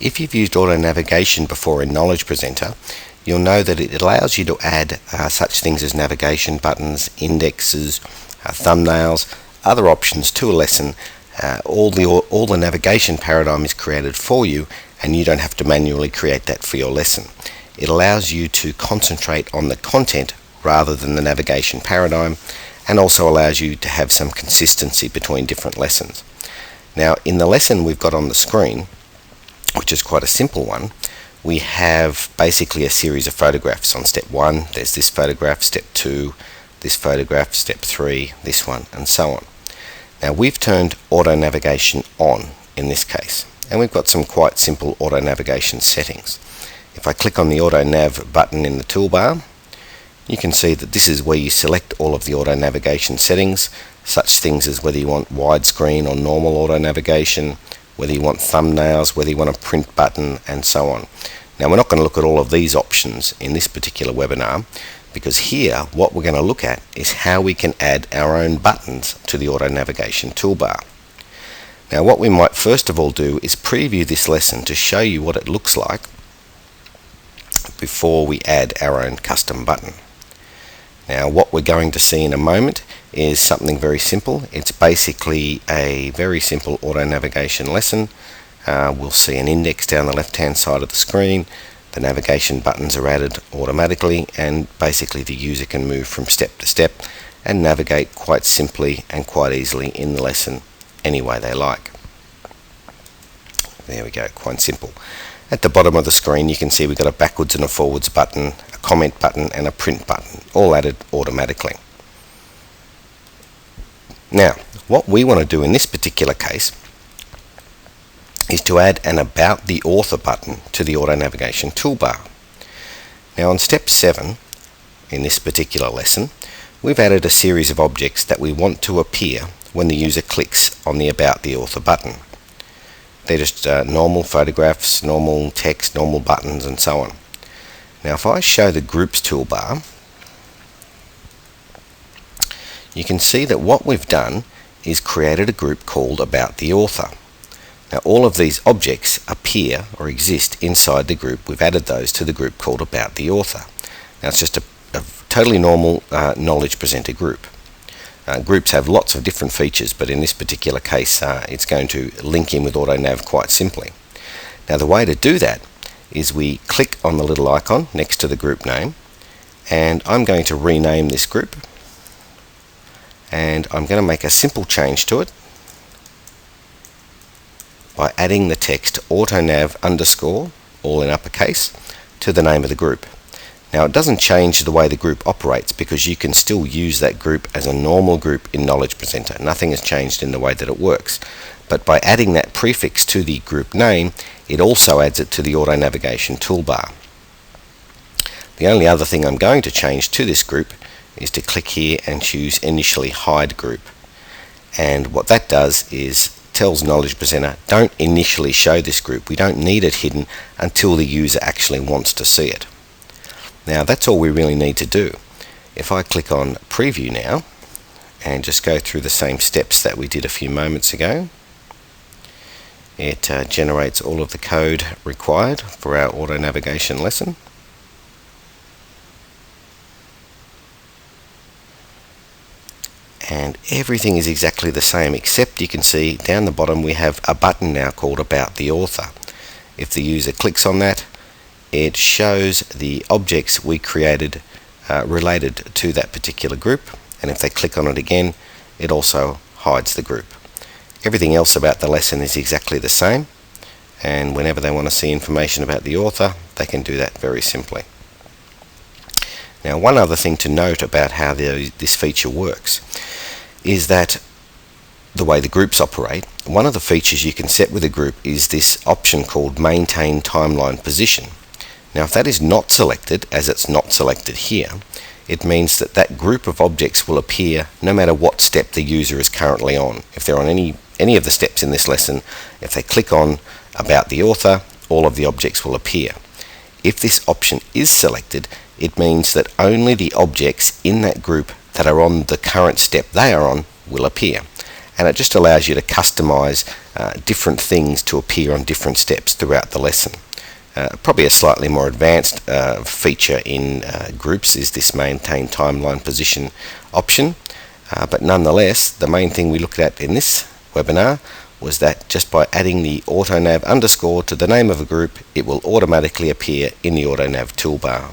If you've used auto navigation before in Knowledge Presenter, you'll know that it allows you to add such things as navigation buttons, indexes, thumbnails, other options to a lesson. All the navigation paradigm is created for you, and you don't have to manually create that for your lesson. It allows you to concentrate on the content rather than the navigation paradigm, and also allows you to have some consistency between different lessons. Now, in the lesson we've got on the screen, which is quite a simple one, we have basically a series of photographs. On step 1, there's this photograph, step 2, this photograph, step 3, this one, and so on. Now, we've turned auto navigation on in this case, and we've got some quite simple auto navigation settings. If I click on the auto nav button in the toolbar, you can see that this is where you select all of the auto navigation settings, such things as whether you want widescreen or normal auto navigation, whether you want thumbnails, whether you want a print button, and so on. Now, we're not going to look at all of these options in this particular webinar, because here what we're going to look at is how we can add our own buttons to the auto navigation toolbar. Now, what we might first of all do is preview this lesson to show you what it looks like before we add our own custom button. Now, what we're going to see in a moment is something very simple. It's basically a very simple auto navigation lesson. We'll see an index down the left hand side of the screen. The navigation buttons are added automatically, and basically the user can move from step to step and navigate quite simply and quite easily in the lesson any way they like. There we go, quite simple. At the bottom of the screen you can see we've got a backwards and a forwards button, a comment button and a print button, all added automatically. Now, what we want to do in this particular case is to add an About the Author button to the auto navigation toolbar. Now, on step 7 in this particular lesson, we've added a series of objects that we want to appear when the user clicks on the About the Author button. They're just normal photographs, normal text, normal buttons, and so on. Now, if I show the Groups toolbar, you can see that what we've done is created a group called About the Author. Now, all of these objects appear or exist inside the group. We've added those to the group called About the Author. Now, it's just a totally normal Knowledge Presenter group. Groups have lots of different features, but in this particular case it's going to link in with AutoNav quite simply. Now, the way to do that is we click on the little icon next to the group name, and I'm going to rename this group, and I'm going to make a simple change to it by adding the text AutoNav _ all in uppercase to the name of the group. Now, it doesn't change the way the group operates, because you can still use that group as a normal group in Knowledge Presenter. Nothing has changed in the way that it works. But by adding that prefix to the group name, it also adds it to the auto navigation toolbar. The only other thing I'm going to change to this group is to click here and choose Initially Hide Group. And what that does is tells Knowledge Presenter, don't initially show this group. We don't need it hidden until the user actually wants to see it. Now, that's all we really need to do. If I click on Preview now and just go through the same steps that we did a few moments ago, it generates all of the code required for our auto navigation lesson. And everything is exactly the same, except you can see down the bottom we have a button now called About the Author. If the user clicks on that, it shows the objects we created related to that particular group, and if they click on it again, it also hides the group. Everything else about the lesson is exactly the same, and whenever they want to see information about the author, they can do that very simply. Now, one other thing to note about how this feature works is that the way the groups operate, one of the features you can set with a group is this option called Maintain Timeline Position. Now, if that is not selected, as it's not selected here, it means that that group of objects will appear no matter what step the user is currently on. If they're on any of the steps in this lesson, if they click on About the Author, all of the objects will appear. If this option is selected, it means that only the objects in that group that are on the current step they are on will appear. and it just allows you to customize different things to appear on different steps throughout the lesson. Probably a slightly more advanced feature in groups is this maintain timeline position option, but nonetheless the main thing we looked at in this webinar was that just by adding the AutoNav underscore to the name of a group, it will automatically appear in the AutoNav toolbar.